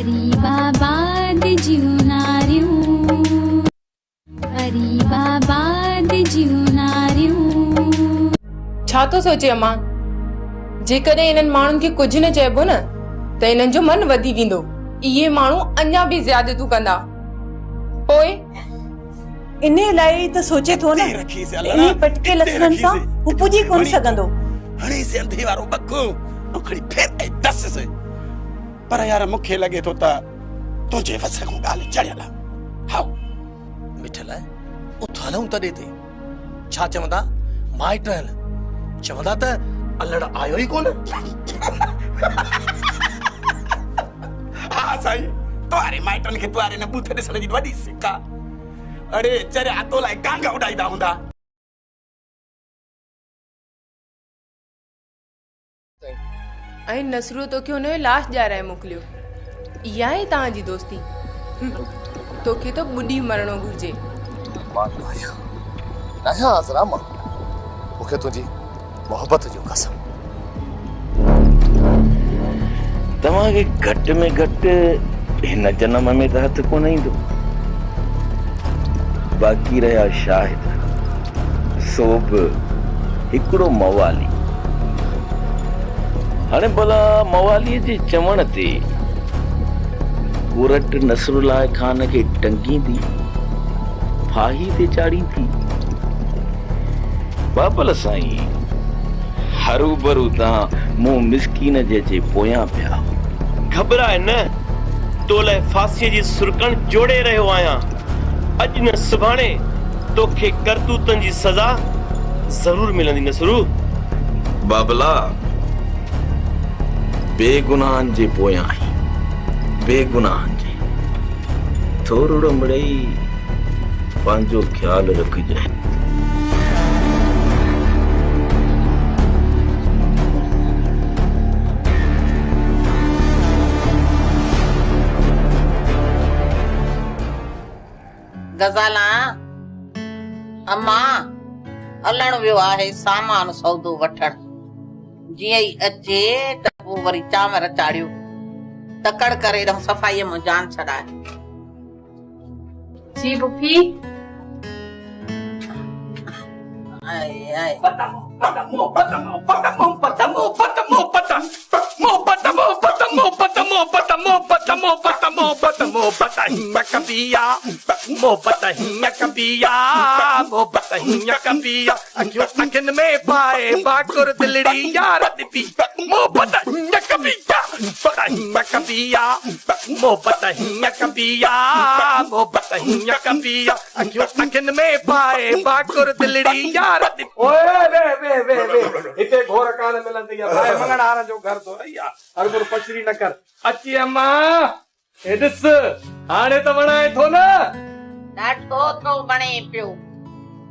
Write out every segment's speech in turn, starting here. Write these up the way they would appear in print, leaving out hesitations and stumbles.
गरीबाबाद जीवनारियूं गरीबाबाद जीवनारियूं। छा तो सोचे अम्मा, जेकॾहिं इन्हनि माण्हुनि खे कुझु न चइबो न त इन्हनि जो मन वधी वेंदो। इहे माण्हू अञा बि ज़्यादतूं कंदा। पोइ इन लाइ त सोचे थो न इन पटके लक्षणनि सां हू पुॼी कोन सघंदो। हणी से अंधे वारो बको नखड़ी फेर ऐं दस से। पर यार मूंखे लॻे थो त तुंहिंजे वस खां ॻाल्हि चढ़ियल हाउ मिठल उथालूं तॾहिं ते छा चवंदा माइटन चवंदा त अल्लड़ आयो ई कोन। हा साईं, तुम्हारे माइटन खे तुम्हारे न बूथ ॾिसण जी वॾी सिका। अरे चरिया तो लाइ कांगा उॾाईंदा हूंदा। ऐं नसरू तोखे हुनजो लाश ॼाराए मोकिलियो। इहा आहे तव्हांजी दोस्ती? तोखे तो ॿुॾी मरणो घुर्जे। मूंखे तुंहिंजी मोहबत जो कसम। तव्हांखे घटि में घटि हिन जन्म में त हथ कोन ईंदो। बाक़ी रहिया शाहिद सो बि हिकिड़ो मवाली। हाणे भला मवालीअ जे चवण ते कोरट नसरुल्लाह खान खे टंगींदी फाही ते चाढ़ींदी। बाबल साईं हरू भरू तव्हां मूं मिसकीन जे पोयां पिया। घबराए न, तो लाइ फांसीअ जी सुरकण जोड़े रहियो आहियां। अॼु न सुभाणे तोखे करतूतनि जी सज़ा ज़रूर मिलंदी नसरू। बाबला बेगुनाहनि जे पोयां ई बेगुनाहनि जे थोरो मिड़ई पंहिंजो ख्यालु रखिजांइ। गजाला अम्मा हलण वियो आहे सामान सौदो वठण। जीअं ई अचे त पोइ वरी चांवर चाढ़ियो तकड़ करे सफ़ाईअ में जान छॾाए। जी पुफी। अखियुनि में पाए बाकुर दिलड़ी यार दिपी मोहब्बत कबिया कबिया मोहब्बत कबिया मोहब्बत कबिया अखियुनि में पाए बाकुर दिलड़ी यार दिपी। ओए वे वे वे वे इते घोर कान मिलंदी है। भाई मंगणारन जो घर तो रही हर गुर पछरी न कर। अची अम्मा एडिस हाणे त वणाए थो न। ॾाढो थो बणे पियो।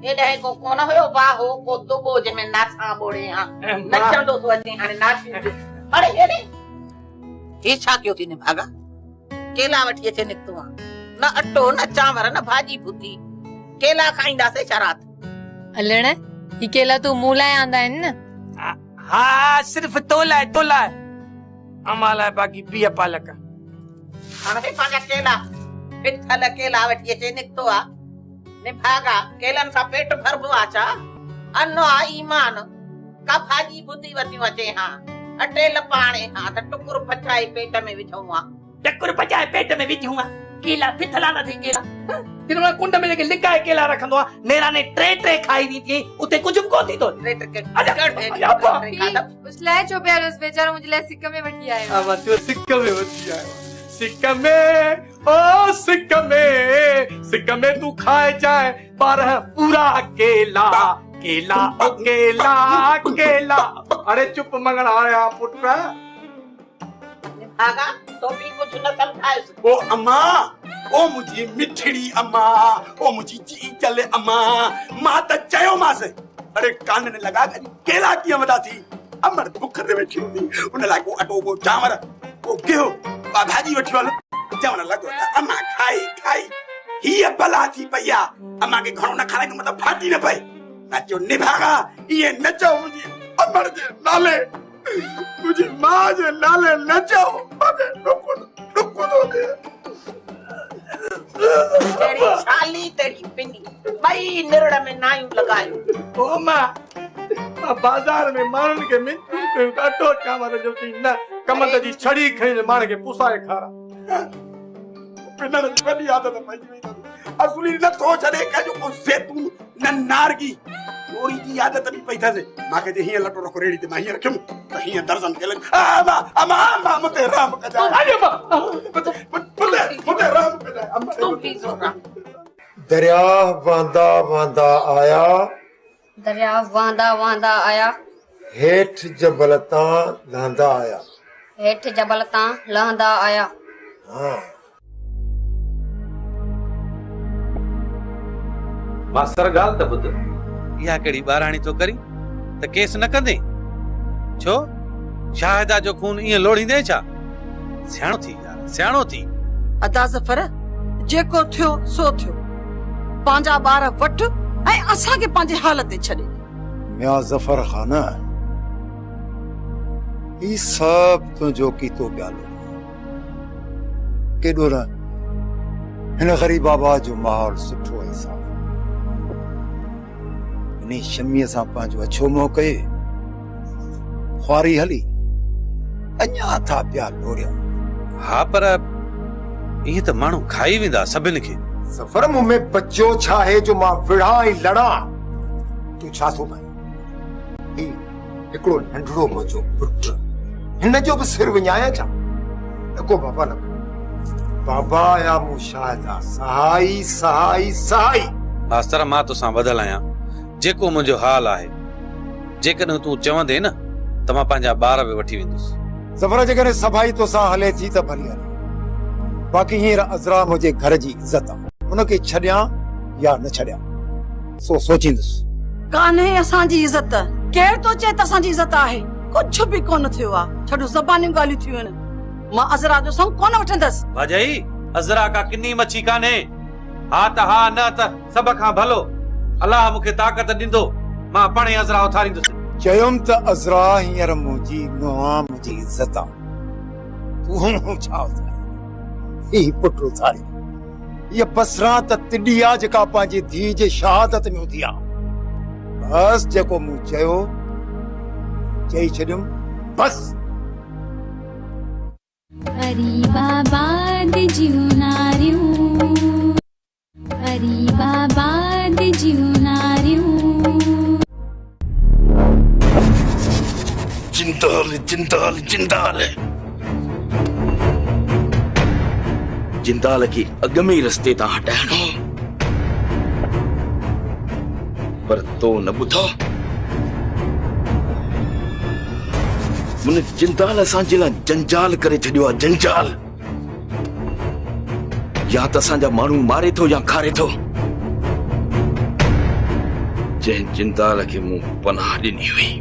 एॾे को कोन हुयो बाहो को दुबो जंहिंमें नासा बोड़े हां नचंदो तो अचे हाणे नाची। अरे एॾे हे छा कयो थी ने भागा? केला वठी अचे निकतो न अटो न चांवर न भाजी भुती। केला खाईंदासे शरात। हलण ही केला तू मूं लाइ आंदा आहिनि न? हाँ सिर्फ तो लाए अम्मा लाइ बाक़ी बिह पालक। हाणे पंहिंजा केला पिथल केला वठी अचे निकतो आ ने भागा। केलन सां पेट भरबो आ छा? अनो आ ईमान का भाजी बुधी वतियूं अचे हां अटे लपाणे हां त टुकुर पचाए पेट में विझूं आ। टकुर पचाए पेट में विझूं आ। केला पिथला न थी केला तिनवा कुंड में जेके लिकाए केला रखंदो आ नेरा ने ट्रे खाई दी थी उते कुछ भी कोन थी तो ट्रे के उस लाइ छो प्यार उस बेचारो मुझे लाइ सिक्क में वठी आयो। अब तू सिक्क में वठी आयो। सिक्क में ओ सिक्क में तू खाए जाए पर पूरा केला केला ओ केला केला। अरे चुप मंगना आया पुत्र भागा तो भी कुछ न समझाए। ओ अम्मा ओ मुझी मिठड़ी अम्मा ओ मुझी जी चले अम्मा मां त चयो मास। अरे कान ने लगा केला की वदा थी अमर भूख दे बैठी हुई उन ला को अटो को चावल को गेहूं का भाजी वठी वालो चवण लगो अम्मा खाई खाई ही भला थी पया। अम्मा के घणो न खाए मतलब फाटी न पई। नचो निभागा ये नचो मुझी अमर जे नाले मुझे मां जे नाले नचो। अरे रुको रुको पिनी भाई निरड़ में नायूं लगायो ओ मां बाजार में माण्हुनि खे मिंटू कयूं अटो चांवर जो थी न कमंद जी छड़ी खणी माण्हू खे पुसाए खारा पिनण जी वॾी आदत पइजी वई अथसि असुली नथो छॾे कजो को ज़ैतून न नारगी लोरी जी आदत बि पई अथसि मूंखे जे हीअं लटो रखो रेड़ी ते मां हीअं रखियुमि त हीअं दर्जन खे अमा मुते राम कजाए अरे मां मुते राम कजाए तुम भी जोरा दरिया वांदा वांदा आया दरिया वांदा वांदा आया हेठ जबल तां लहंदा आया हेठ जबल तां लहंदा आया। हाँ मास्तर गाल त ॿुध इहा कहिड़ी ॿाराणी तो करी त केस न कंदे छो शाहिदा जो खून ईअं लोड़ींदे छा सियाणो थी यार सियाणो थी। अदा ज़फर जेको थियो सो थियो पंहिंजा ॿार वठ ऐं असांखे पंहिंजे हालत ते छॾे। मियां ज़फर खान ही सब तुंहिंजो कीतो प्यालो केॾो न हिन ग़रीब आबाद जो माहौल सुठो ऐं साफ़ इन शमीअ सां पंहिंजो अछो मोह कये ख्वारी हली अञा था पिया लोड़िया। हा पर ईअं त माण्हू खाई वेंदा सभिनि खे। ज़फर मुंह में बच्चो छा है जो मां विढ़ा ऐं लड़ा तूं छा थो पाए ही हिकिड़ो नंढड़ो मुंहिंजो पुट हिन जो बि सिर विञाया छा न को बाबा न बाबा या मूं शाहिदा सहाई सहाई सहाई। मास्तर मां तोसां वधल आहियां जेको मुंहिंजो हाल आहे जेकॾहिं तूं चवंदे न त मां पंहिंजा ॿार बि वठी वेंदुसि। ज़फर जेकॾहिं सभाई तोसां हले थी त भली हले बाक़ी हींअर अज़रा मुंहिंजे घर जी इज़त आहे उनखे छॾियां या न छॾियां सो सोचींदुसि। कान्हे असांजी इज़त केरु तो चए त असांजी इज़त आहे कुछ बि कोन थियो आहे छॾो ज़बानियूं ॻाल्हियूं थियूं आहिनि मां अज़रा जो संग कोन वठंदसि। भाॼाई अज़रा का किन्नी मच्छी कान्हे हा त हा न त सभ खां भलो अलाह मूंखे ताक़त ॾींदो मां पाणे अज़रा उथारींदुसि। चयुमि त अज़रा हींअर मुंहिंजी नुंहुं मुंहिंजी इज़त आहे तूं छा उथारी ही पुट उथारी ये बसरा त तिडी आ जेका पंहिंजी धीउ जे शहादत में हूंदी आहे बस जेको मूं चयो चई छॾियुमि बस। गरीबाबाद जूं नारियूं गरीबाबाद जूं नारियूं जिंदाल जिंदाल जिंदाल जिंदाल खे अॻ में रस्ते तां हटाइणो पर तो न ॿुधो मुन जिंदाल असांजे लाइ जंजाल करे छॾियो आहे जंजाल या त असांजा माण्हू मारे थो या खारे थो। जंहिं जिंदाल खे मूं पनाह ॾिनी हुई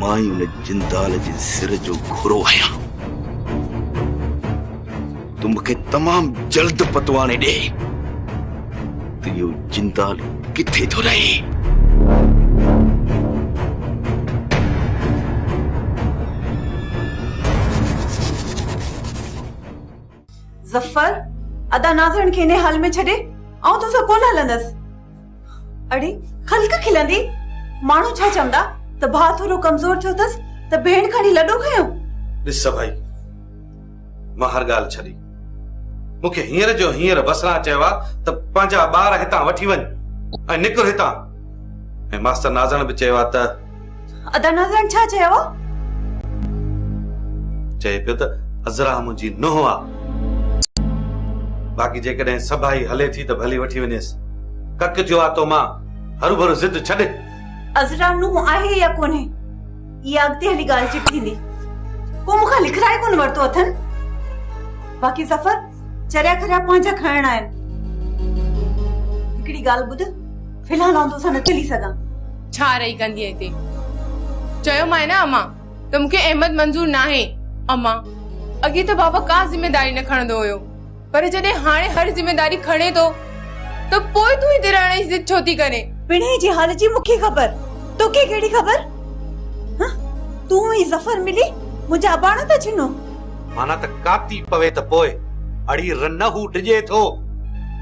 मां ई उन जिंदाल जे सिर जो घोड़ो आहियां। तूं मूंखे तमामु जल्द पतो आणे ॾे त इहो जिंदाल किथे थो रहे। ज़फर अदा नाज़रन खे इन हाल में छॾे आऊं तोसां कोन हलंदसि। अड़े खल्क खिलंदी माण्हू छा चवंदा त भाउ थोरो कमज़ोर थियो अथसि त भेण खणी लॾो खयो। ॾिस भाई मां हर ॻाल्हि छॾी मूंखे हींअर जो हींअर बसरा चयो आहे त पंहिंजा ॿार हितां वठी वञ ऐं निकिर हितां ऐं मास्टर नाज़रन बि चयो आहे त अदा नाज़रन छा चयो चए पियो त अज़रा मुंहिंजी नुंहुं आहे बाक़ी जेकॾहिं सभाई हले थी त भली वठी वञेसि कक थियो आहे तो मां हरू भरू ज़िद छॾे। अज़रा नुंहुं आहे या कोन्हे इहा अॻिते हली ॻाल्हि चिप थींदी को मूंखां लिखराए कोन वरितो अथनि बाक़ी ज़फर चरिया खरिया पंहिंजा खणणा आहिनि। हिकिड़ी ॻाल्हि ॿुध फिलहाल आउं तोसां न चली सघां। छा रही कंदी हिते चयो मां न अम्मा त मूंखे अहमद मंज़ूर नाहे। अम्मा अॻे त बाबा का ज़िमेदारी न खणंदो हुयो पर जॾहिं हाणे हर ज़िमेदारी खणे थो त पोइ तूं हिते रहण जी ज़िद छो थी करे। पिणे जी हाल जी मूंखे ख़बर तोखे कहिड़ी ख़बर तूं ई ज़फर मिली मुंहिंजा अबाणा त छिनो माना त काती पवे त पोइ अड़ी रन हू डिजे थो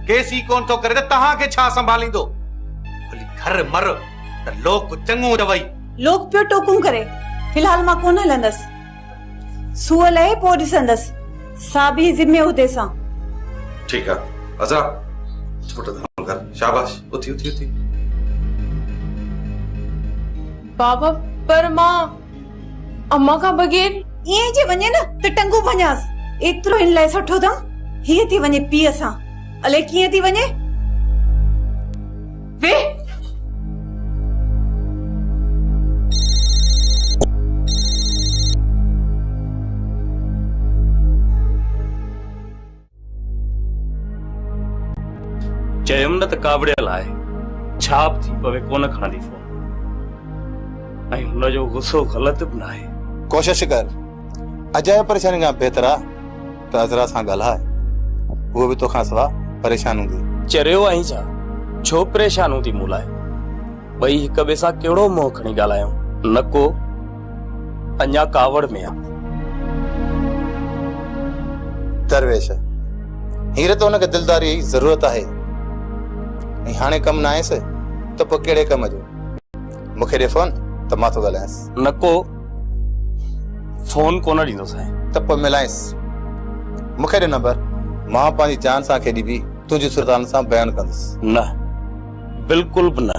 केस ही कोन तो करे त तहां के छा संभालींदो भली घर मर त लोक चंगू दवाई लोग पियो टोकुम करे फिलहाल मां कोन हलंदस सुअल है पो ॾिसंदस साबी जिम्मे उदे सां ठीक है अजरा छोटा धाम कर शाबाश उठी उठी उठी बाबा पर मां अम्मा का बगैर ये जे वने न त टंगू वञास एतिरो इन लाइ सुठो था हीअ थी वञे पीउ सां अले कीअं थी वञे वे चयम न त कावड़ियल आहे छाप थी पवे कोन खणंदी फोन ऐं हुनजो गुस्सो ग़लति बि न आहे कोशिश कर अजय परेशानी खां बहितर आहे त अज़रा सां ॻाल्हाए उहो बि तोखां सवा परेशान हूंदी चरियो आई छा छो परेशान हूंदी मूं लाइ ॿई हिक ॿिए सां कहिड़ो मोह खणी ॻाल्हायूं न को अञा कावड़ में आहे दरवेश हींअर त हुनखे दिलदारी जी ज़रूरत आहे ऐं हाणे कमु न आयसि त पोइ कहिड़े कम जो मूंखे ॾे फोन त मां थो ॻाल्हायांसि न को फोन कोन ॾींदोसि त पोइ मिलायसि मूंखे ॾे नंबर मां पंहिंजी जान सां खेॾी बि तुंहिंजी सुल्तान सां बयानु कंदुसि न बिल्कुलु बि न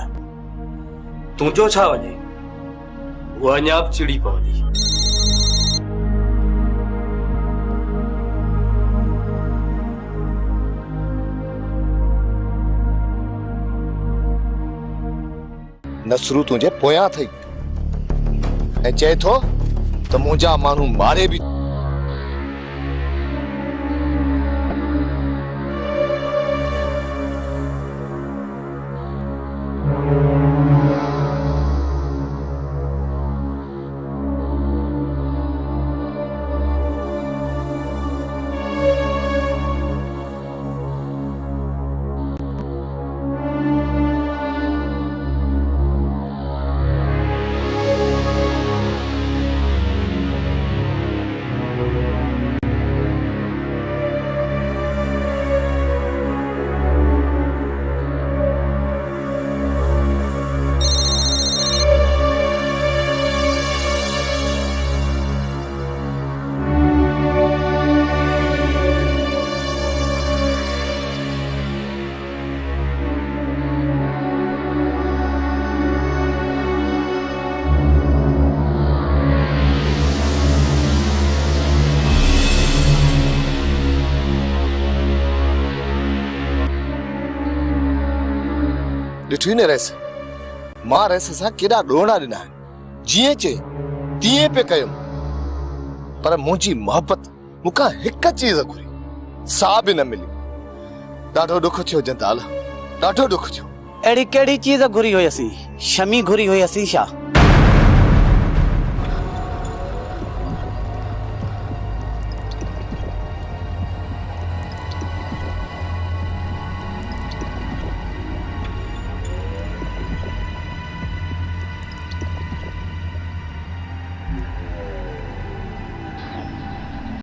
तुंहिंजो छा वञे उहा अञा बि चिड़ी पवंदी नसरू तुंहिंजे पोयां अथई ऐं चए थो त मुंहिंजा माण्हू मारे बि ॾिठी न रहिस मां रहिस सां केॾा ॾोणा ॾिना आहिनि जीअं चए तीअं पे कयुमि पर मुंहिंजी मोहबत मूंखां हिकु चीज़ घुरी सा बि न मिली ॾाढो ॾुख थियो जंताल ॾाढो ॾुख थियो अहिड़ी कहिड़ी चीज़ घुरी हुयसी शमी घुरी हुयसी छा